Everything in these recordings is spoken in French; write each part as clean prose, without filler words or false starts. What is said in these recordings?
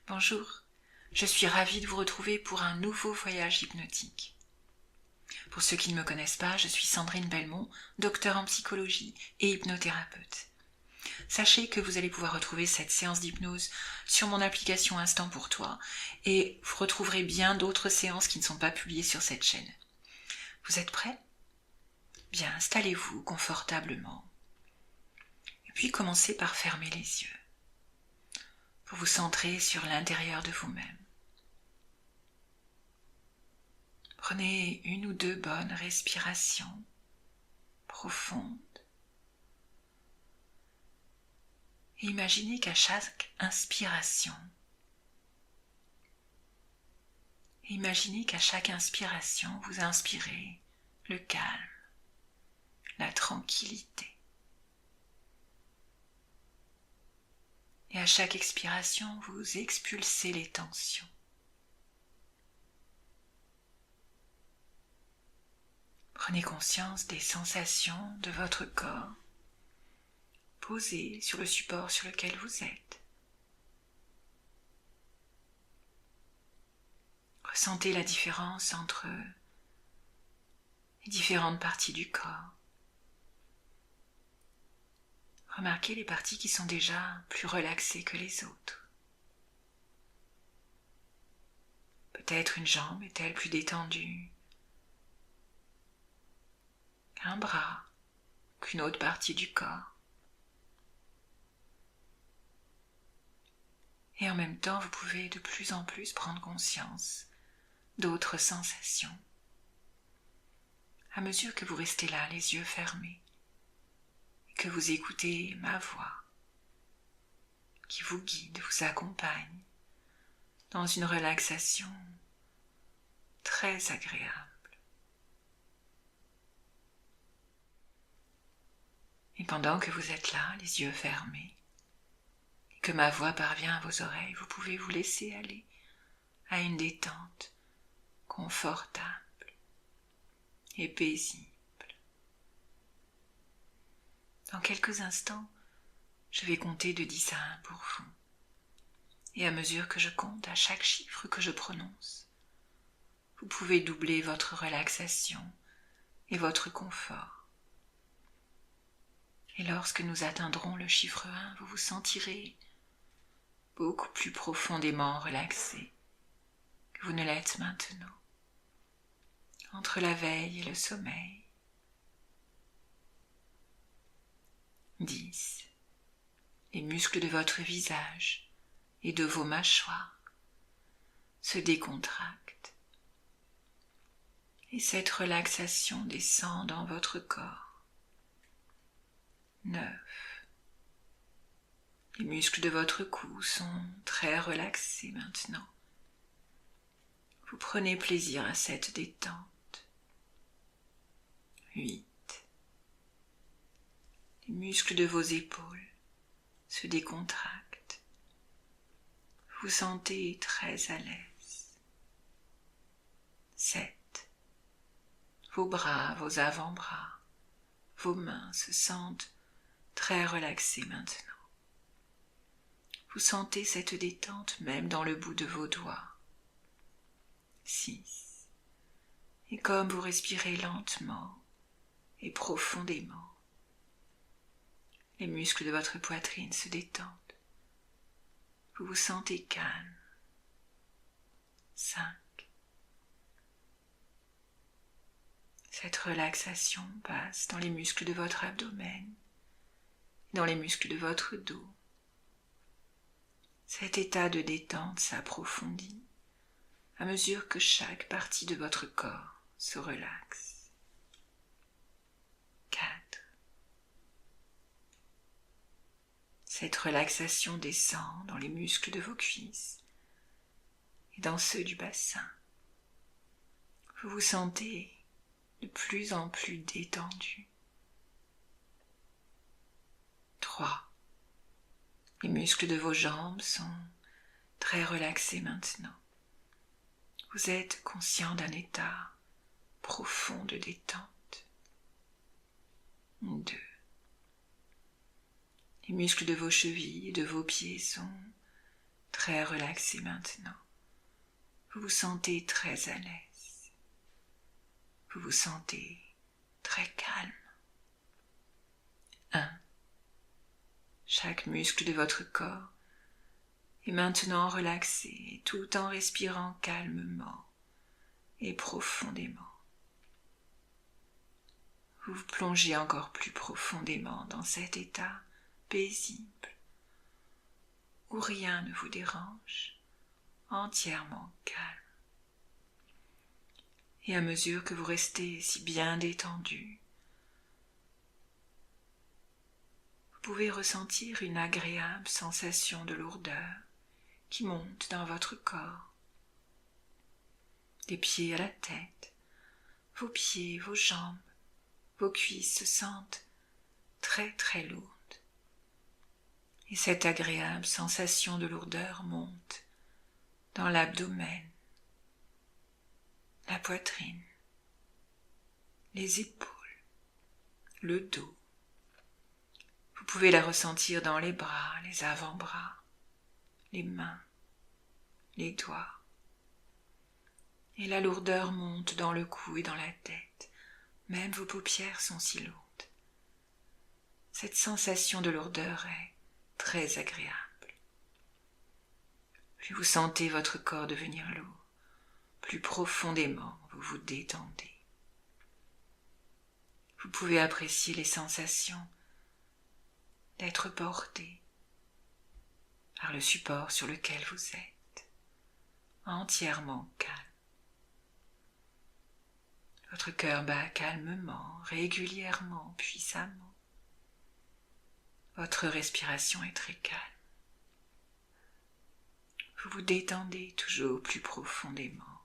Bonjour, je suis ravie de vous retrouver pour un nouveau voyage hypnotique. Pour ceux qui ne me connaissent pas, je suis Sandrine Belmont, docteure en psychologie et hypnothérapeute. Sachez que vous allez pouvoir retrouver cette séance d'hypnose sur mon application Instant pour toi et vous retrouverez bien d'autres séances qui ne sont pas publiées sur cette chaîne. Vous êtes prêts ? Bien, installez-vous confortablement. Et puis commencez par fermer les yeux pour vous centrer sur l'intérieur de vous-même. Prenez une ou deux bonnes respirations profondes et imaginez qu'à chaque inspiration, vous inspirez le calme, la tranquillité. Et à chaque expiration, vous expulsez les tensions. Prenez conscience des sensations de votre corps posées sur le support sur lequel vous êtes. Ressentez la différence entre les différentes parties du corps. Remarquez les parties qui sont déjà plus relaxées que les autres. Peut-être une jambe est-elle plus détendue qu'un bras, qu'une autre partie du corps. Et en même temps, vous pouvez de plus en plus prendre conscience d'autres sensations à mesure que vous restez là, les yeux fermés, et que vous écoutez ma voix qui vous guide, vous accompagne dans une relaxation très agréable. Et pendant que vous êtes là, les yeux fermés, et que ma voix parvient à vos oreilles, vous pouvez vous laisser aller à une détente confortable et paisible. Dans quelques instants, je vais compter de 10 à 1 pour vous. Et à mesure que je compte, à chaque chiffre que je prononce, vous pouvez doubler votre relaxation et votre confort. Et lorsque nous atteindrons le chiffre 1, vous vous sentirez beaucoup plus profondément relaxé que vous ne l'êtes maintenant, entre la veille et le sommeil. 10. Les muscles de votre visage et de vos mâchoires se décontractent et cette relaxation descend dans votre corps. 9. Les muscles de votre cou sont très relaxés maintenant. Vous prenez plaisir à cette détente. 8. Les muscles de vos épaules se décontractent. Vous sentez très à l'aise. 7. Vos bras, vos avant-bras, vos mains se sentent très relaxés maintenant. Vous sentez cette détente même dans le bout de vos doigts. 6. Et comme vous respirez lentement et profondément, les muscles de votre poitrine se détendent. Vous vous sentez calme. 5. Cette relaxation passe dans les muscles de votre abdomen, dans les muscles de votre dos. Cet état de détente s'approfondit à mesure que chaque partie de votre corps se relaxe. 4. Cette relaxation descend dans les muscles de vos cuisses et dans ceux du bassin. Vous vous sentez de plus en plus détendu. 3. Les muscles de vos jambes sont très relaxés maintenant. Vous êtes conscient d'un état profond de détente. 2. Les muscles de vos chevilles et de vos pieds sont très relaxé maintenant. Vous vous sentez très à l'aise. Vous vous sentez très calme. 1. Chaque muscle de votre corps est maintenant relaxé, tout en respirant calmement et profondément. Vous vous plongez encore plus profondément dans cet état paisible, où rien ne vous dérange, entièrement calme. Et à mesure que vous restez si bien détendu, vous pouvez ressentir une agréable sensation de lourdeur qui monte dans votre corps, des pieds à la tête, vos pieds, vos jambes, vos cuisses se sentent très très lourdes. Et cette agréable sensation de lourdeur monte dans l'abdomen, la poitrine, les épaules, le dos. Vous pouvez la ressentir dans les bras, les avant-bras, les mains, les doigts. Et la lourdeur monte dans le cou et dans la tête. Même vos paupières sont si lourdes. Cette sensation de lourdeur est très agréable. Plus vous sentez votre corps devenir lourd, plus profondément vous vous détendez. Vous pouvez apprécier les sensations d'être porté par le support sur lequel vous êtes, entièrement calme. Votre cœur bat calmement, régulièrement, puissamment. Votre respiration est très calme. Vous vous détendez toujours plus profondément,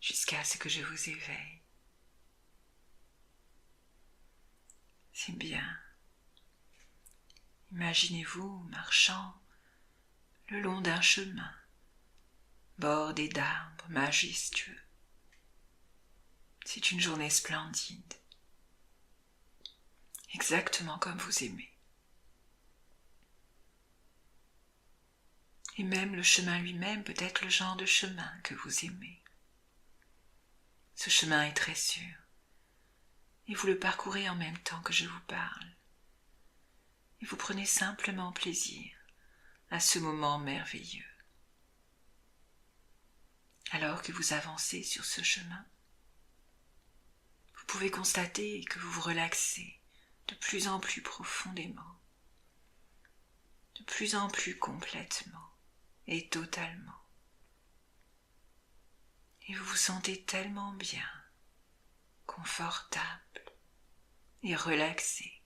jusqu'à ce que je vous éveille. C'est bien. Imaginez-vous marchant le long d'un chemin, bordé d'arbres majestueux. C'est une journée splendide, exactement comme vous aimez. Et même le chemin lui-même peut être le genre de chemin que vous aimez. Ce chemin est très sûr, et vous le parcourez en même temps que je vous parle. Et vous prenez simplement plaisir à ce moment merveilleux. Alors que vous avancez sur ce chemin, vous pouvez constater que vous vous relaxez de plus en plus profondément, de plus en plus complètement et totalement. Et vous vous sentez tellement bien, confortable et relaxé.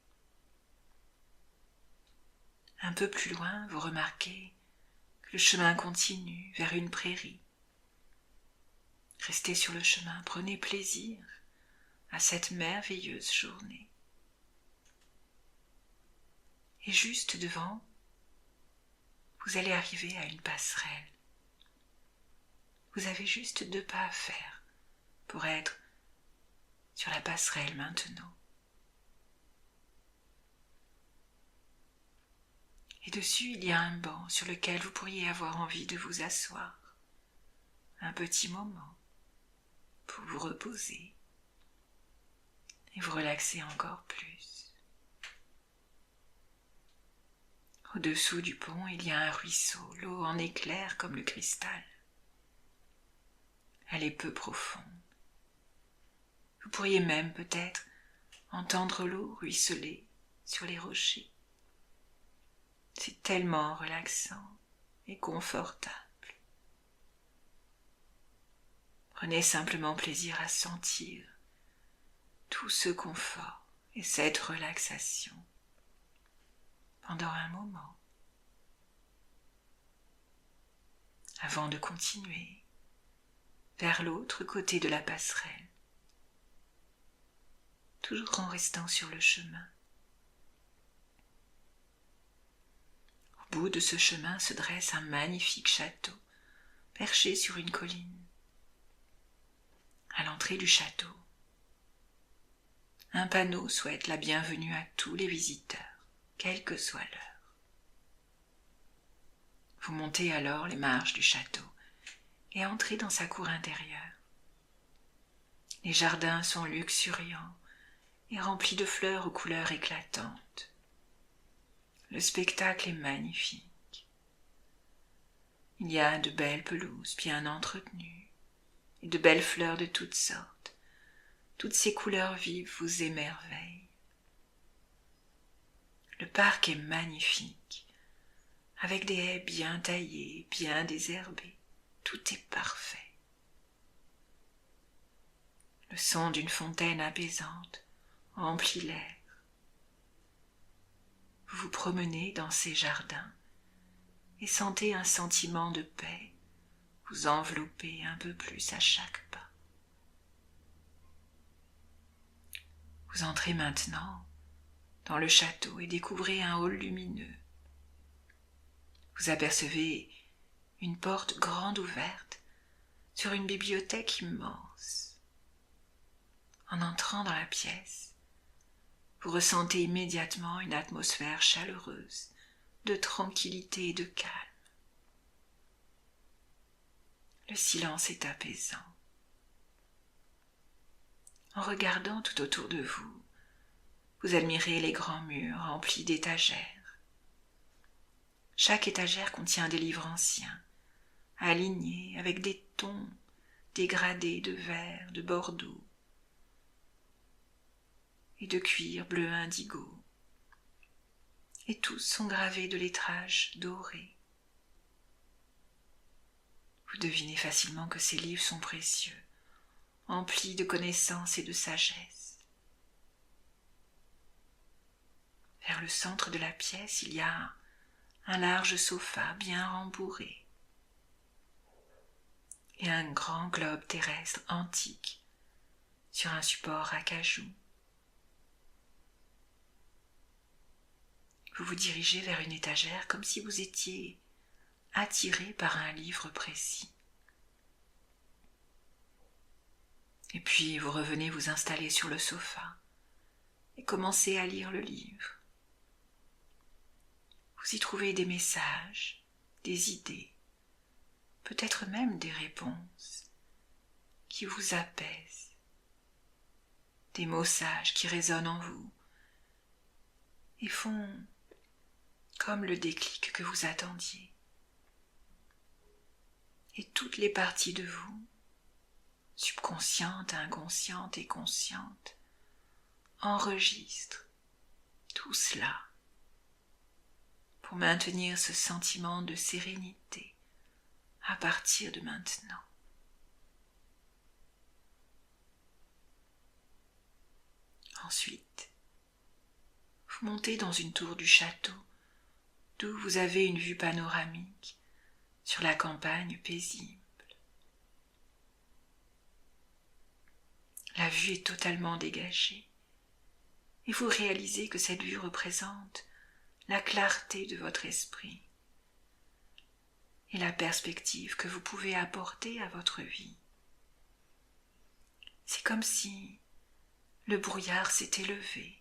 Un peu plus loin, vous remarquez que le chemin continue vers une prairie. Restez sur le chemin, prenez plaisir à cette merveilleuse journée. Et juste devant, vous allez arriver à une passerelle. Vous avez juste 2 pas à faire pour être sur la passerelle maintenant. Et dessus, il y a un banc sur lequel vous pourriez avoir envie de vous asseoir un petit moment pour vous reposer et vous relaxer encore plus. Au-dessous du pont, il y a un ruisseau, l'eau en éclaire comme le cristal. Elle est peu profonde. Vous pourriez même peut-être entendre l'eau ruisseler sur les rochers. C'est tellement relaxant et confortable. Prenez simplement plaisir à sentir tout ce confort et cette relaxation pendant un moment, avant de continuer vers l'autre côté de la passerelle, toujours en restant sur le chemin. Au bout de ce chemin se dresse un magnifique château, perché sur une colline. À l'entrée du château, un panneau souhaite la bienvenue à tous les visiteurs, quelle que soit l'heure. Vous montez alors les marches du château et entrez dans sa cour intérieure. Les jardins sont luxuriants et remplis de fleurs aux couleurs éclatantes. Le spectacle est magnifique. Il y a de belles pelouses bien entretenues et de belles fleurs de toutes sortes. Toutes ces couleurs vives vous émerveillent. Le parc est magnifique, avec des haies bien taillées, bien désherbées. Tout est parfait. Le son d'une fontaine apaisante emplit l'air. Vous vous promenez dans ces jardins et sentez un sentiment de paix vous envelopper un peu plus à chaque pas. Vous entrez maintenant dans le château et découvrez un hall lumineux. Vous apercevez une porte grande ouverte sur une bibliothèque immense. En entrant dans la pièce, vous ressentez immédiatement une atmosphère chaleureuse, de tranquillité et de calme. Le silence est apaisant. En regardant tout autour de vous, vous admirez les grands murs remplis d'étagères. Chaque étagère contient des livres anciens, alignés avec des tons dégradés de vert, de bordeaux et de cuir bleu indigo. Et tous sont gravés de lettrages dorés. Vous devinez facilement que ces livres sont précieux, emplis de connaissances et de sagesse. Vers le centre de la pièce, il y a un large sofa bien rembourré et un grand globe terrestre antique sur un support acajou. Vous vous dirigez vers une étagère comme si vous étiez attiré par un livre précis. Et puis vous revenez vous installer sur le sofa et commencez à lire le livre. Vous y trouvez des messages, des idées, peut-être même des réponses qui vous apaisent, des mots sages qui résonnent en vous et font comme le déclic que vous attendiez. Et toutes les parties de vous, subconscientes, inconscientes et conscientes, enregistrent tout cela pour maintenir ce sentiment de sérénité à partir de maintenant. Ensuite, vous montez dans une tour du château d'où vous avez une vue panoramique sur la campagne paisible. La vue est totalement dégagée et vous réalisez que cette vue représente la clarté de votre esprit et la perspective que vous pouvez apporter à votre vie. C'est comme si le brouillard s'était levé.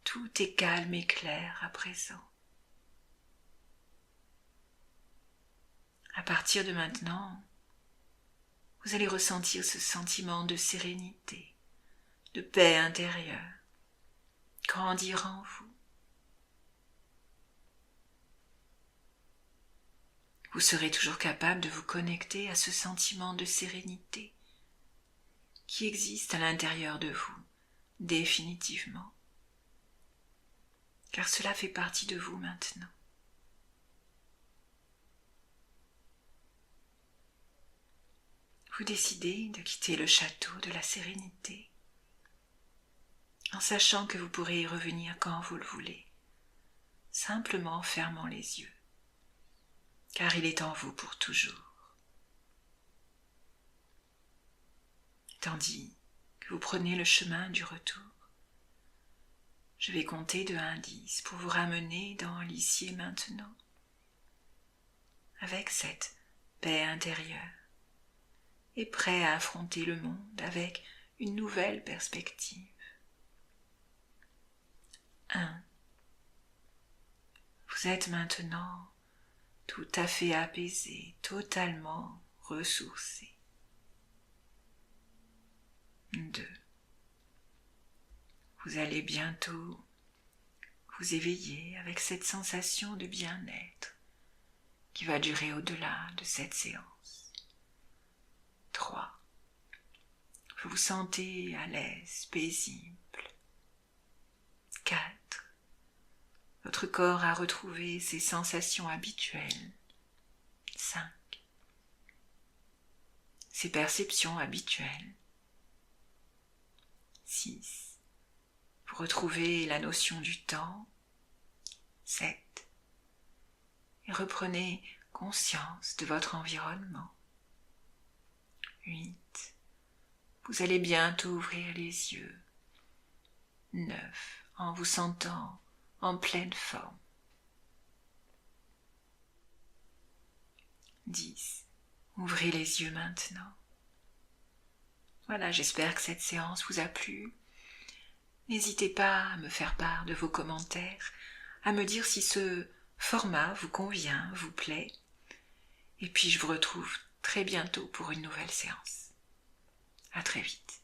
Tout est calme et clair à présent. À partir de maintenant, vous allez ressentir ce sentiment de sérénité, de paix intérieure, grandir en vous. Vous serez toujours capable de vous connecter à ce sentiment de sérénité qui existe à l'intérieur de vous, définitivement, car cela fait partie de vous maintenant. Vous décidez de quitter le château de la sérénité, en sachant que vous pourrez y revenir quand vous le voulez, simplement en fermant les yeux, car il est en vous pour toujours. Tandis que vous prenez le chemin du retour, je vais compter de 1 à 10 pour vous ramener dans l'ici et maintenant, avec cette paix intérieure, et prêt à affronter le monde avec une nouvelle perspective. 1. Vous êtes maintenant tout à fait apaisé, totalement ressourcé. 2. Vous allez bientôt vous éveiller avec cette sensation de bien-être qui va durer au-delà de cette séance. 3. Vous vous sentez à l'aise, paisible. 4. Votre corps a retrouvé ses sensations habituelles. 5. Ses perceptions habituelles. 6. Vous retrouvez la notion du temps. 7. Et reprenez conscience de votre environnement. 8. Vous allez bientôt ouvrir les yeux. 9. En vous sentant en pleine forme. 10. Ouvrez les yeux maintenant. Voilà, j'espère que cette séance vous a plu. N'hésitez pas à me faire part de vos commentaires, à me dire si ce format vous convient, vous plaît. Et puis je vous retrouve très bientôt pour une nouvelle séance. À très vite.